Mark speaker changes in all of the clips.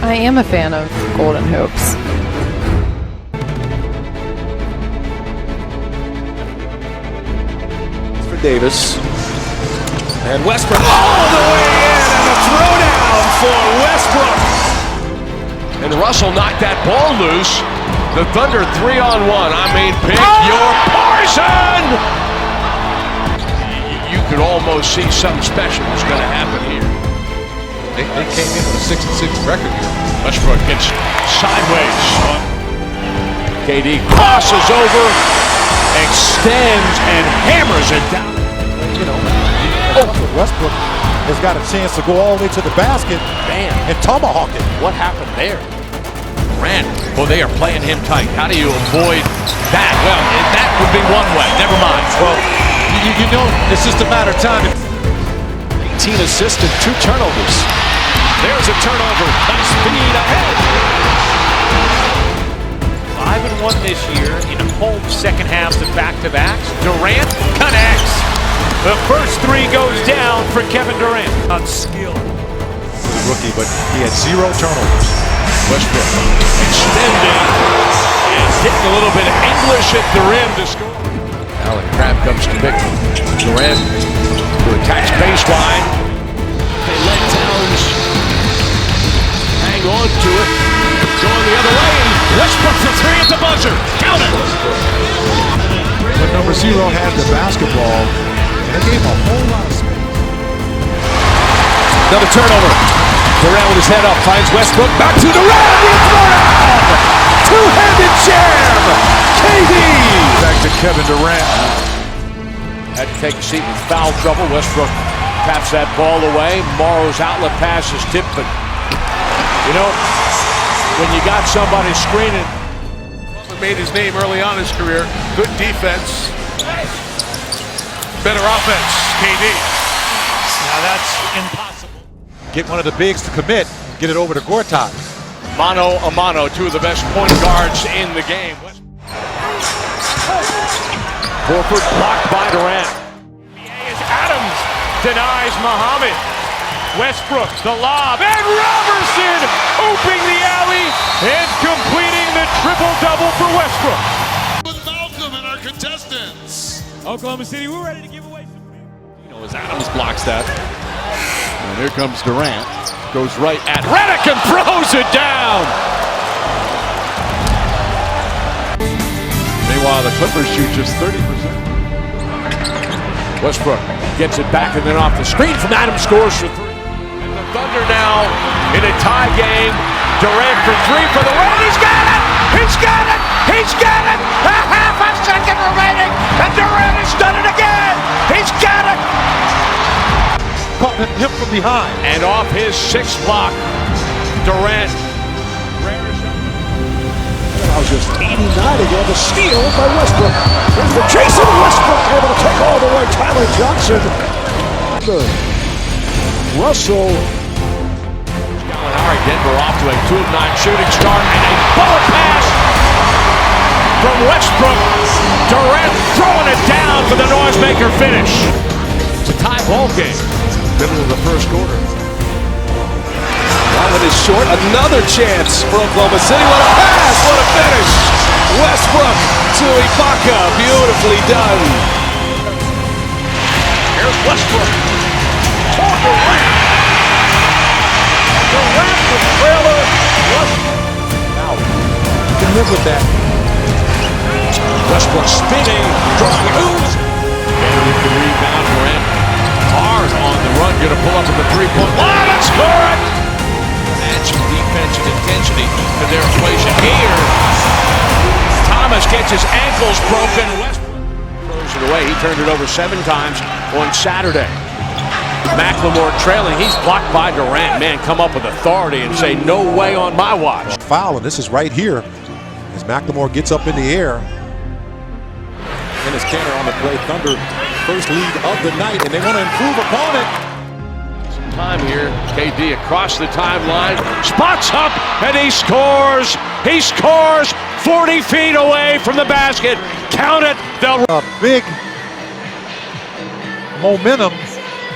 Speaker 1: I am a fan of Golden Hoops.
Speaker 2: For Davis. And Westbrook all the way in, and a throwdown for Westbrook. And Russell knocked that ball loose. The Thunder 3-on-1. I mean, pick your poison! You could almost see something special was going to happen here.
Speaker 3: They came in with a 6-6 record here.
Speaker 2: Westbrook gets sideways. KD crosses over, extends, and hammers it down.
Speaker 4: You know, Westbrook has got a chance to go all the way to the basket and tomahawk it.
Speaker 2: What happened there? Durant, well, they are playing him tight. How do you avoid that? Well, that would be one way. Never mind.
Speaker 4: Well, you know, it's just a matter of time.
Speaker 2: 18 assists and 2 turnovers. There's a turnover. Nice feed ahead.
Speaker 5: 5-1 this year in home second halves of back-to-backs. Durant connects. The first 3 goes down for Kevin Durant. On skill.
Speaker 4: The rookie, but he had 0 turnovers.
Speaker 2: Westbrook extending and getting a little bit of English at the rim to score. Now the crab comes to pick Durant who attacks baseline. They let Towns hang on to it. Going the other way, and Westbrook for 3 at the buzzer. Count it!
Speaker 4: But number 0 had the basketball, and it gave him a whole lot of space.
Speaker 2: Another turnover. Durant with his head up, finds Westbrook, back to Durant, with Durant! Two-handed jam! KD!
Speaker 4: Back to Kevin Durant.
Speaker 2: Had to take a seat with foul trouble. Westbrook taps that ball away. Morrow's outlet pass is tipped, but you know, when you got somebody screening.
Speaker 3: Made his name early on in his career. Good defense. Better offense, KD.
Speaker 5: Now that's impossible.
Speaker 4: Get one of the bigs to commit, get it over to Gortat.
Speaker 2: Mano a mano, 2 of the best point guards in the game. Horford blocked by Durant.
Speaker 5: As Adams denies Muhammad. Westbrook, the lob, and Robertson opening the alley and completing the triple-double for Westbrook.
Speaker 6: With Malcolm and our contestants.
Speaker 5: Oklahoma City, we're ready to give away some.
Speaker 2: You know, as Adams blocks that. And here comes Durant. Goes right at Redick and throws it down. Meanwhile, the Clippers shoot just 30%. Westbrook gets it back and then off the screen from Adams, scores for 3. And the Thunder now in a tie game. Durant for 3 for the win. He's got it! He's got it! He's got it! A half a second remaining, and Durant has done it again! He's got it!
Speaker 4: Caught him from behind.
Speaker 2: And off his 6th block, Durant.
Speaker 7: Now just 89 again, the steal by Westbrook. Here's the Jason Westbrook able to take all the way. Tyler Johnson. Russell.
Speaker 2: All right, Denver off to a 2 of 9 shooting start and a bullet pass from Westbrook. Durant throwing it down for the noisemaker finish. It's a tie ball game. Middle of the first quarter.
Speaker 6: That one is short. Another chance for Oklahoma City. What a pass! What a finish! Westbrook to Ibaka. Beautifully done.
Speaker 2: Here's Westbrook. For Durant. Durant the trailer.
Speaker 4: Now, you can live with that.
Speaker 2: Westbrook spinning, drawing ooze. And with the rebound, Durant hard on the run, going to pull up at the 3-point line and score it! Add some defensive intensity to their equation here. Thomas gets his ankles broken. Westbrook throws it away. He turned it over 7 times on Saturday. McLemore trailing. He's blocked by Durant. Man, come up with authority and say, no way on my watch.
Speaker 4: Foul, and this is right here as McLemore gets up in the air. Dennis Kanter on the play. Thunder first lead of the night, and they want to improve upon it.
Speaker 2: Some time here. KD across the timeline. Spots up, and he scores. He scores 40 feet away from the basket. Count it. They'll
Speaker 4: A big momentum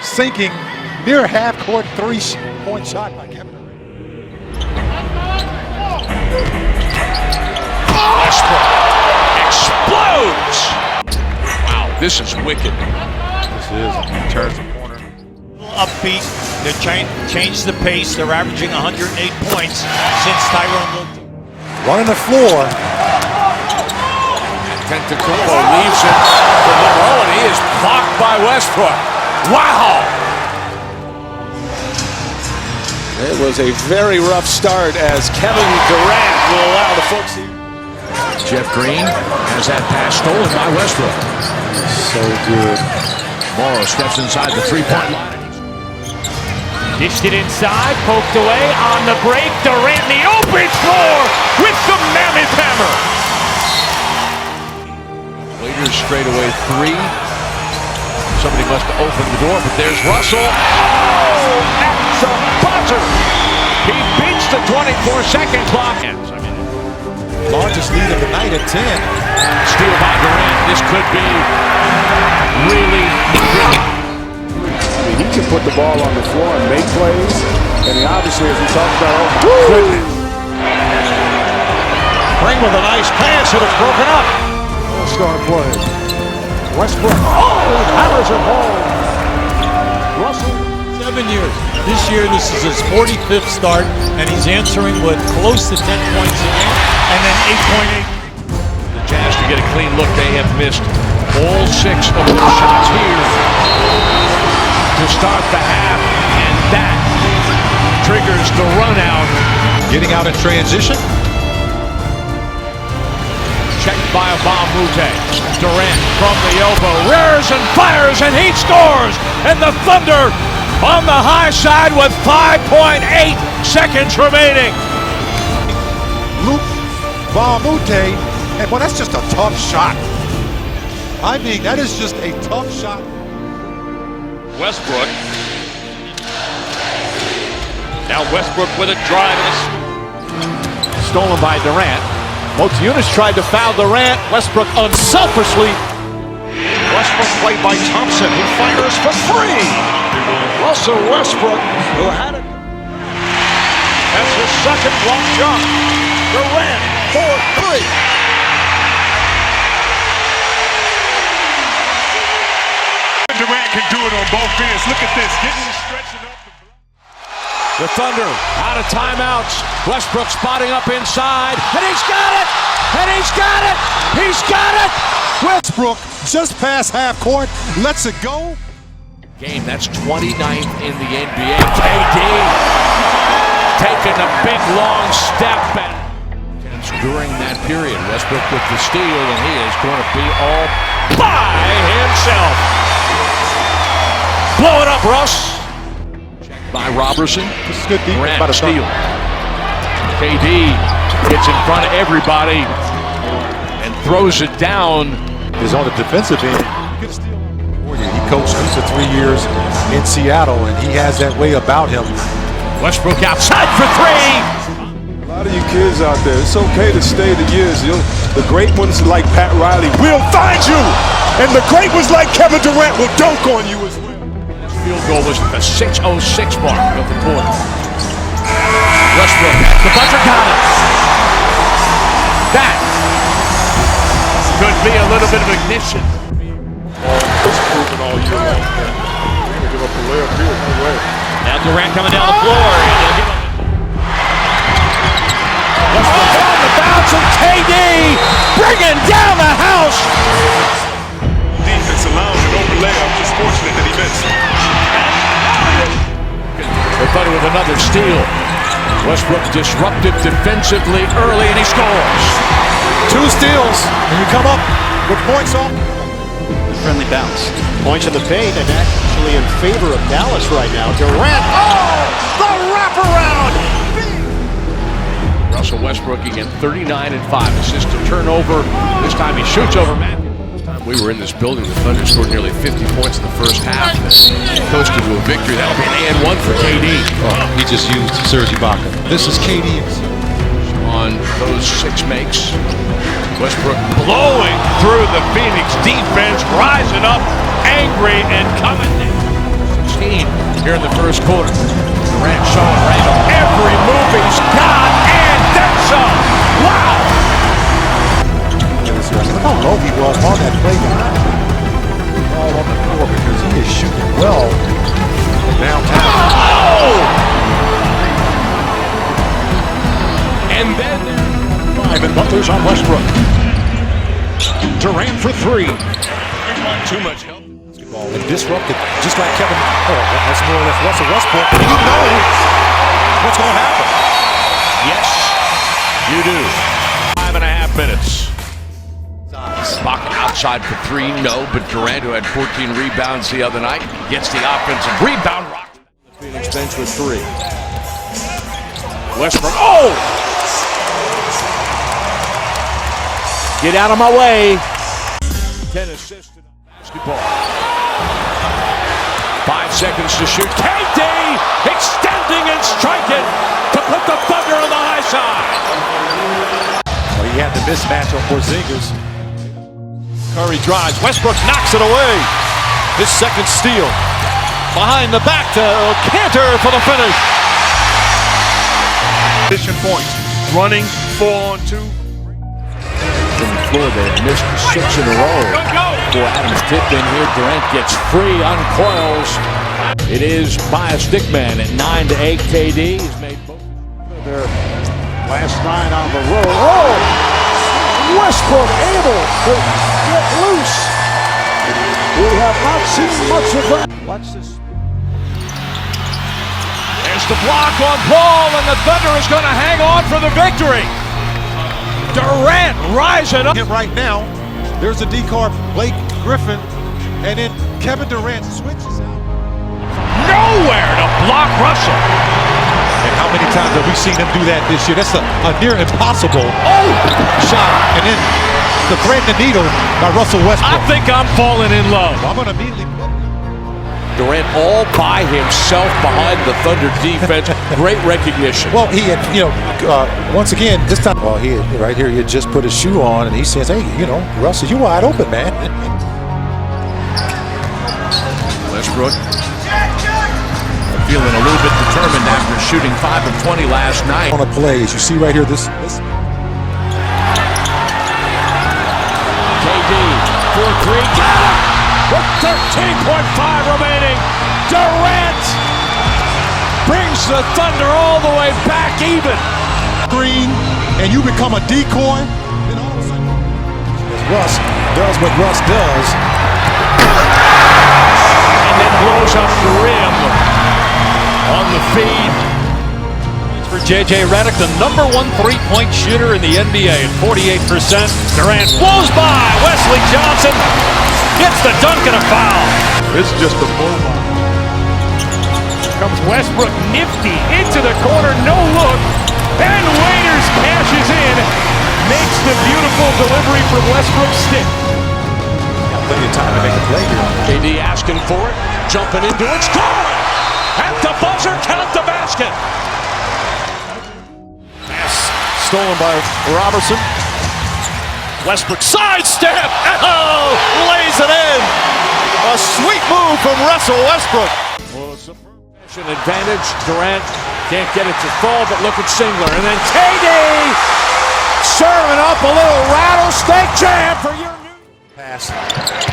Speaker 4: sinking near half court 3-point shot by Kevin Durant.
Speaker 2: Westbrook explodes. Wow, this is wicked.
Speaker 4: This is. He turns the corner.
Speaker 8: Upbeat. They changed the pace. They're averaging 108 points since Tyrone moved.
Speaker 4: Running the floor.
Speaker 2: Tentacumbo leaves it for LeBron, and he is blocked by Westbrook. Wow!
Speaker 6: It was a very rough start as Kevin Durant will allow the folks to...
Speaker 2: Jeff Green has that pass stolen by Westbrook.
Speaker 4: So good.
Speaker 2: Morrow steps inside the three-point line.
Speaker 5: Dished it inside, poked away on the break. Durant in the open floor with the mammoth hammer.
Speaker 2: Waiters straightaway three. Somebody must have opened the door, but there's Russell. Oh, at the buzzer. He beats the 24-second clock.
Speaker 4: Largest lead of the night at 10.
Speaker 2: Steal by Durant. This could be really big.
Speaker 7: He can put the ball on the floor and make plays. And he obviously, as we talked about, goodness.
Speaker 8: Ring with a nice pass, and it's broken up.
Speaker 7: All-star play. Westbrook. Oh, hammers it home. Russell.
Speaker 8: 7 years. This year, this is his 45th start, and he's answering with close to 10 points a game, and then 8.8.
Speaker 2: The Jazz to get a clean look. They have missed all 6 of their shots here to start the half, and that triggers the run out.
Speaker 4: Getting out in transition.
Speaker 2: Checked by Abamute. Durant from the elbow rears and fires, and he scores. And the Thunder on the high side with 5.8 seconds remaining.
Speaker 4: Luke Abamute. And boy, that's just a tough shot. I mean, that is just a tough shot.
Speaker 2: Westbrook. Now Westbrook with a drive.
Speaker 6: Stolen by Durant. Motiunas tried to foul Durant. Westbrook unselfishly.
Speaker 7: Westbrook played by Thompson, who fires for three. Russell Westbrook, who had it. That's his second block jump. Durant, 4-3.
Speaker 5: Durant can do it on both ends. Look at this, getting stretching up.
Speaker 2: The Thunder out of timeouts. Westbrook spotting up inside, and he's got it! And he's got it! He's got it!
Speaker 4: Westbrook just past half court, lets it go.
Speaker 2: Game, that's 29th in the NBA. KD taking a big long step back. During that period, Westbrook with the steal, and he is going to be all by himself. Blow it up, Russ. Checked by Robertson.
Speaker 4: This is good defense.
Speaker 2: Durant
Speaker 4: About to
Speaker 2: steal. KD gets in front of everybody and throws it down.
Speaker 4: Is on the defensive end. He coached for 3 years in Seattle, and he has that way about him.
Speaker 2: Westbrook outside for three.
Speaker 7: A lot of you kids out there, it's okay to stay the years. The great ones like Pat Riley will find you, and the great ones like Kevin Durant will dunk on you as well.
Speaker 2: Field goal was the 6:06 mark of the quarter. Westbrook, the buzzer got it. That could be a little bit of ignition.
Speaker 7: It's proven all year long. They're going to give up a layup here, no way.
Speaker 8: Now Durant coming down the floor, and they'll give up.
Speaker 2: Westbrook on the bounce, and KD bringing down the house.
Speaker 3: Defense allows an over layup. Just fortunate that he missed.
Speaker 2: The Thunder with another steal. Westbrook disruptive defensively early, and he scores.
Speaker 4: 2 steals, and you come up with points off.
Speaker 8: Friendly bounce. Points in the paint, and actually in favor of Dallas right now. Durant, the wraparound!
Speaker 2: Russell Westbrook again, 39 and 5 assists to turnover. This time he shoots over Matt. We were in this building. The Thunder scored nearly 50 points in the first half. Coasted to a victory. That'll be an and 1 for KD.
Speaker 4: He just used Serge Ibaka. This is KD.
Speaker 2: On those 6 makes. Westbrook blowing through the Phoenix defense, rising up, angry and coming in. 16 here in the first quarter. Durant showing Randall every move he's got, and there And then
Speaker 7: Five and Butler's on Westbrook. Durant for three.
Speaker 2: too much help.
Speaker 4: And disrupted, just like Kevin. Oh, that's more or less Russell Westbrook. And you know what's going to happen.
Speaker 2: Yes, you do. 5.5 minutes. Spock outside for three, no, but Durant, who had 14 rebounds the other night, gets the offensive rebound.
Speaker 7: Phoenix bench with three. Westbrook. Oh! Get out of my way.
Speaker 2: 10 assists in basketball. 5 seconds to shoot. KD extending and striking to put the Thunder on the high side.
Speaker 4: Well, he had the mismatch on Porzingis.
Speaker 6: Curry drives. Westbrook knocks it away. His second steal. Behind the back to Cantor for the finish.
Speaker 3: Position points. Running 4-on-2.
Speaker 6: From the floor there, missed 6 in a row. For Adams tipped in here. Durant gets free, uncoils. It is by a stick man at 9-8. KD has made both.
Speaker 7: Their last 9 on the road. Oh! Westbrook able to get loose. We have not seen much of that. Watch this.
Speaker 2: There's the block on Paul, and the Thunder is going to hang on for the victory. Durant rising up.
Speaker 4: Right now, there's a decar from Blake Griffin, and then Kevin Durant switches out.
Speaker 2: Nowhere to block Russell.
Speaker 4: And how many times have we seen him do that this year? That's a near impossible shot. And then the thread the needle by Russell Westbrook.
Speaker 2: I think I'm falling in love.
Speaker 4: I'm going to immediately.
Speaker 6: Durant all by himself behind the Thunder defense. Great recognition.
Speaker 4: Well, he had, once again, this time, well, he had, right here, he had just put his shoe on, and he says, hey, Russell, you wide open, man.
Speaker 2: Westbrook feeling a little bit determined after shooting 5 of 20 last night.
Speaker 4: On a play, as you see right here, this.
Speaker 2: KD, 4-3, got it! With 13.5 remaining, Durant brings the Thunder all the way back even.
Speaker 4: Green, and you become a decoy, then all of a sudden, Russ does what Russ does.
Speaker 2: And then blows up the rim on the feed.
Speaker 5: For J.J. Redick, the number 1 3-point shooter in the NBA at 48%. Durant blows by. Wesley Johnson gets the dunk and a foul.
Speaker 3: This is just a bull.
Speaker 5: Comes Westbrook nifty into the corner, no look. And Waiters cashes in. Makes the beautiful delivery from Westbrook's stick.
Speaker 4: Got plenty of time to make a play here.
Speaker 2: KD asking for it, jumping into it, scoring! At the buzzer, count the basket!
Speaker 6: Stolen by Robertson. Westbrook sidestep. Oh, lays it in. A sweet move from Russell Westbrook.
Speaker 2: An advantage. Durant can't get it to fall, but look at Singler. And then KD serving up a little rattlesnake jam for your new
Speaker 4: Pass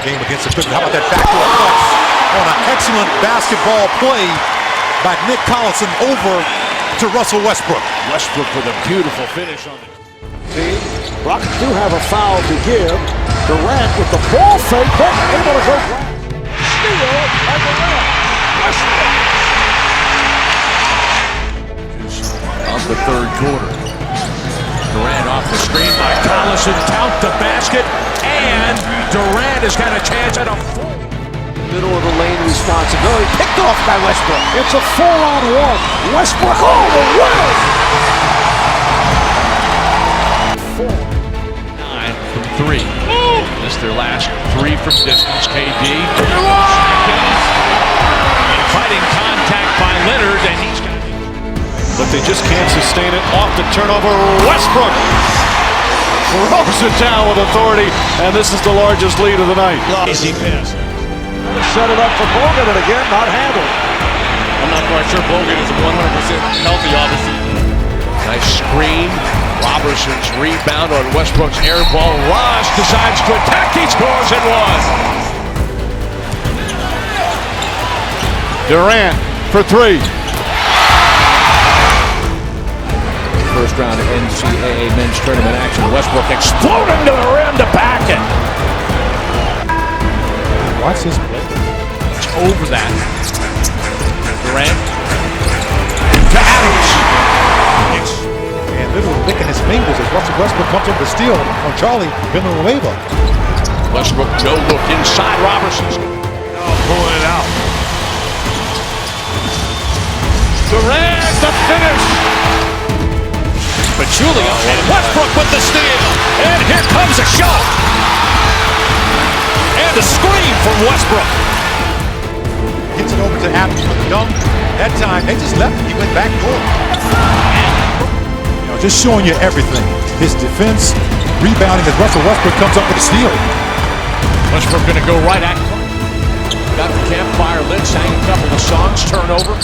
Speaker 4: game against the Clippers. How about that backdoor cut on an excellent basketball play by Nick Collison over to Russell Westbrook.
Speaker 2: Westbrook with a beautiful finish on it.
Speaker 7: Rockets do have a foul to give. Durant with the ball fake, but able to go back. Steal by Durant. Westbrook.
Speaker 2: Of the third quarter. Durant off the screen by Collison. Count the basket. And Durant has got a chance at a full.
Speaker 7: Middle of the lane responsibility. Picked off by Westbrook. It's a 4-on-1. Westbrook all the way.
Speaker 2: 9 from 3. Missed their last 3 from distance. KD. Fighting contact by Leonard, and he's got.
Speaker 6: But they just can't sustain it. Off the turnover. Westbrook throws it down with authority, and this is the largest lead of the night.
Speaker 2: Easy pass.
Speaker 7: Set it up for Bogut, and again, not handled.
Speaker 3: I'm not quite sure Bogut is 100% healthy, obviously.
Speaker 2: Nice screen. Robertson's rebound on Westbrook's air ball. Ross decides to attack. He scores and one.
Speaker 6: Durant for 3.
Speaker 7: First
Speaker 6: round NCAA men's tournament action. Westbrook exploding to the rim to back it.
Speaker 4: Watch this play.
Speaker 2: It's over that. Durant to Adams.
Speaker 4: And literally licking his fingers as Russell Westbrook comes over to steal on Charlie Villanueva.
Speaker 2: Westbrook, no look inside. Robertson's
Speaker 3: Pulling it out.
Speaker 2: Durant the finish. Pachulia and Westbrook with the steal. And here comes a shot. And a scream from Westbrook.
Speaker 4: Gets it over to Adams for the dunk. That time, they just left him. He went back door. You know, just showing you everything. His defense, rebounding as Russell Westbrook comes up with a steal.
Speaker 2: Westbrook going to go right at Clark. Got the campfire lit, sang a couple of songs. Turnover.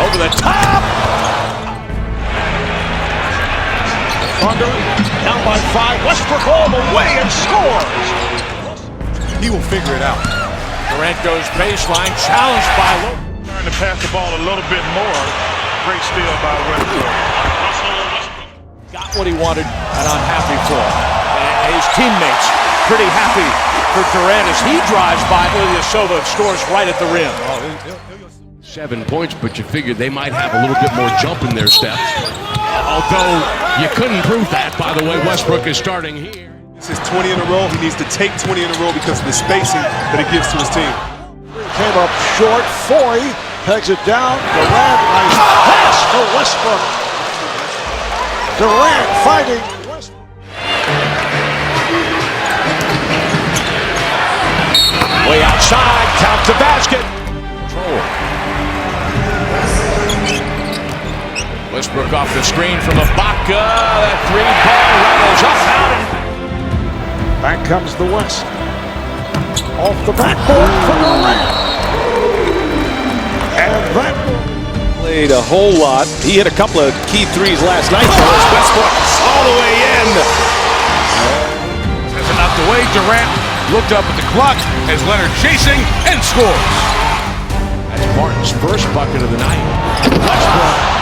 Speaker 2: Over the top. Thunder down by 5. Westbrook all the way and scores.
Speaker 4: He will figure it out.
Speaker 2: Durant goes baseline, challenged by Lowe.
Speaker 3: Trying to pass the ball a little bit more. Great steal by Westbrook.
Speaker 2: Got what he wanted, and I'm happy for him. And his teammates pretty happy for Durant as he drives by Ilyasova and scores right at the rim. 7 points, but you figured they might have a little bit more jump in their step. Although you couldn't prove that by the way Westbrook is starting here.
Speaker 3: This is 20 in a row. He needs to take 20 in a row because of the spacing that it gives to his team.
Speaker 7: Came up short. Foy pegs it down. Durant, nice pass for Westbrook. Durant fighting Westbrook.
Speaker 2: Way outside, count the basket. Control. Westbrook off the screen from Ibaka. That 3-ball rattles up out.
Speaker 7: Back comes the West. Off the backboard for Durant. And that
Speaker 9: played a whole lot. He hit a couple of key threes last night for us. Westbrook all the way in.
Speaker 2: Has it knocked away. Durant looked up at the clock as Leonard chasing and scores. That's Martin's first bucket of the night. Westbrook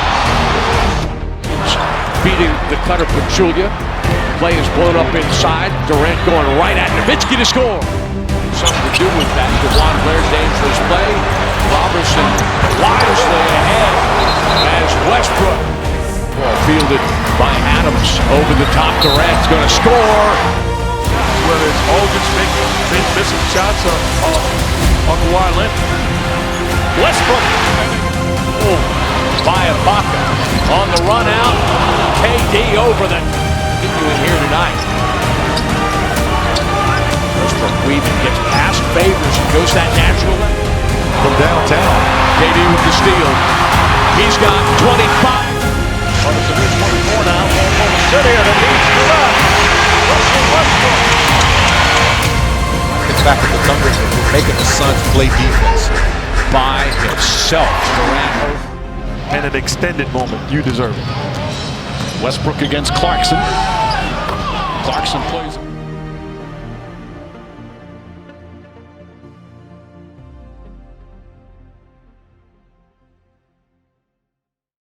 Speaker 2: beating the cutter Pachulia. Play is blown up inside. Durant going right at Nowitzki to score. Something to do with that. DeJuan Blair, dangerous play. Robertson wisely ahead as Westbrook. Ball fielded by Adams over the top. Durant's going to score.
Speaker 3: Whether it's Aldridge missing shots on Kawhi Leonard.
Speaker 2: Westbrook. Oh, by Ibaka. On the run out. KD over the continuing here tonight. Westbrook weaving, gets past Favors and goes that natural way.
Speaker 4: From downtown.
Speaker 2: KD with the steal. He's got 25.
Speaker 7: on the 24 now. Oklahoma City and it leads to that. Russell Westbrook.
Speaker 4: It's back at the Thunder, making the Suns play defense.
Speaker 2: By himself. Durant.
Speaker 3: And an extended moment. You deserve it.
Speaker 2: Westbrook against Clarkson. Clarkson plays.